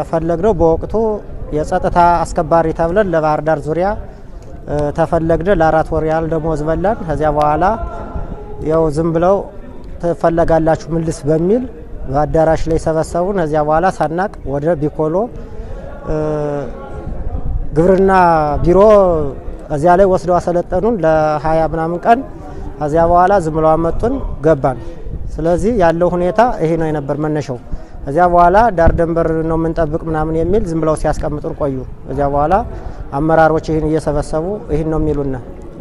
የተፈለግነው በወቅቱ የጸጥታ አስከባሪ ተብለን ለባህር ዳር ዙሪያ ተፈለግነ ለ4 ወር ያህል ደሞዝ በላን። ከዚያ በኋላ ያው ዝም ብለው ተፈለጋላችሁ ምልስ በሚል በአዳራሽ ላይ ሰበሰቡን። ከዚያ በኋላ ሳናቅ ወደ ቢኮሎ ግብርና ቢሮ እዚያ ላይ ወስደው አሰለጠኑን ለ20 ምናምን ቀን። ከዚያ በኋላ ዝም ብለው አመጡን ገባን። ስለዚህ ያለው ሁኔታ ይሄ ነው የነበር መነሻው። እዚያ በኋላ ዳር ደንበር ነው የምንጠብቅ ምናምን የሚል ዝም ብለው ሲያስቀምጡን ቆዩ። እዚያ በኋላ አመራሮች ይሄን እየሰበሰቡ ይሄን ነው የሚሉና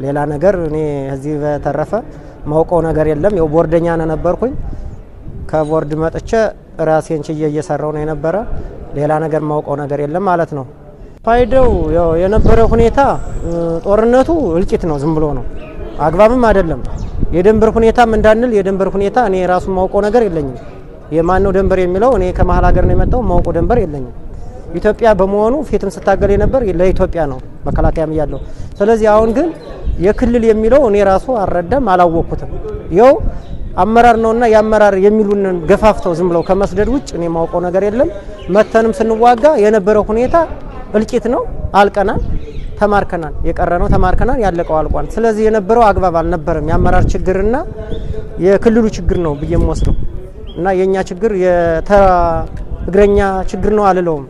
ሌላ ነገር እኔ እዚህ በተረፈ ማውቀው ነገር የለም። ያው ቦርደኛ ነበርኩኝ። ከቦርድ መጥቼ ራሴን ችዬ እየሰራው ነው የነበረ። ሌላ ነገር ማውቀው ነገር የለም ማለት ነው። ፋይዳው ያው የነበረው ሁኔታ ጦርነቱ እልቂት ነው፣ ዝም ብሎ ነው፣ አግባብም አይደለም። የደንበር ሁኔታም እንዳንል የደንበር ሁኔታ እኔ ራሱ ማውቀው ነገር የለኝም። የማን ነው ደንበር የሚለው እኔ ከመሀል ሀገር ነው የመጣው፣ ማውቀው ደንበር የለኝም። ኢትዮጵያ በመሆኑ ፊትም ስታገል ነበር ለኢትዮጵያ ነው መከላከያም ያለው። ስለዚህ አሁን ግን የክልል የሚለው እኔ ራሱ አልረዳም አላወቅኩትም። ይኸው አመራር ነውና ያመራር የሚሉን ገፋፍተው ዝም ብለው ከመስደድ ውጭ እኔ ማውቀው ነገር የለም። መተንም ስንዋጋ የነበረው ሁኔታ እልቂት ነው። አልቀናል፣ ተማርከናል። የቀረነው ተማርከናል፣ ያለቀው አልቋል። ስለዚህ የነበረው አግባብ አልነበረም። የአመራር ችግርና የክልሉ ችግር ነው ብዬ ወስደው እና የኛ ችግር እግረኛ ችግር ነው አልለውም።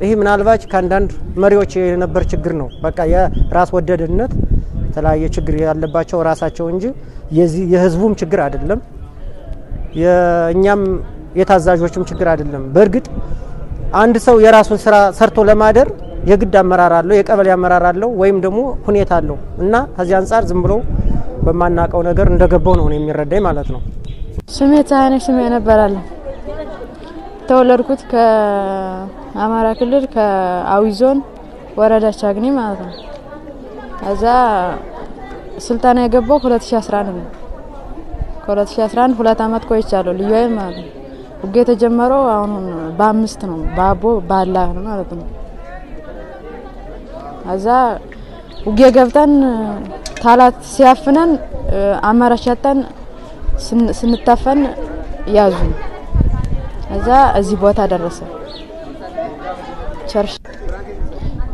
ይሄ ምናልባት ከአንዳንድ መሪዎች የነበር ችግር ነው። በቃ የራስ ወደድነት የተለያየ ችግር ያለባቸው ራሳቸው እንጂ የህዝቡም ችግር አይደለም፣ የእኛም የታዛዦችም ችግር አይደለም። በእርግጥ አንድ ሰው የራሱን ስራ ሰርቶ ለማደር የግድ አመራር አለው፣ የቀበሌ አመራር አለው ወይም ደግሞ ሁኔታ አለው እና ከዚህ አንፃር ዝም ብሎ በማናቀው ነገር እንደገባው ነው የሚረዳኝ ማለት ነው። ስሜ ፀሐይነሽ ስሜ ነበራለሁ። ተወለድኩት ከአማራ ክልል ከአዊ ዞን ወረዳ ቻግኒ ማለት ነው። ከዛ ስልጣን የገባው 2011 ነው። ከ2011 2 አመት ቆይቻለሁ ልዩ ኃይል ማለት ነው። ውጊያ የተጀመረው አሁን በ5 ነው፣ ባቦ ባላ ነው ማለት ነው። ከዛ ውጊያ ገብተን ታላት ሲያፍነን አማራሻታን ስንታፈን ያዙ። ከዛ እዚህ ቦታ ደረሰ ቸርሽ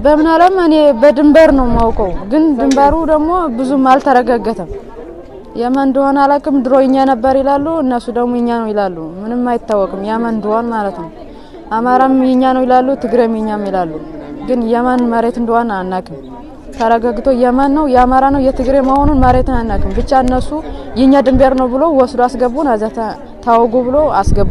በመናለም እኔ በድንበር ነው ማውቀው፣ ግን ድንበሩ ደግሞ ብዙም አልተረጋገተም። የማን እንደሆነ አላውቅም። ድሮ እኛ ነበር ይላሉ፣ እነሱ ደግሞ እኛ ነው ይላሉ። ምንም አይታወቅም የማን እንደሆነ ማለት ነው። አማራም እኛ ነው ይላሉ፣ ትግሬም እኛም ይላሉ። ግን የማን መሬት እንደሆነ አናውቅም። ተረጋግቶ የማን ነው የአማራ ነው የትግሬ መሆኑን መሬትን አናውቅም። ብቻ እነሱ የኛ ድንበር ነው ብሎ ወስዶ አስገቡን። አዛ ታወጉ ብሎ አስገቡ።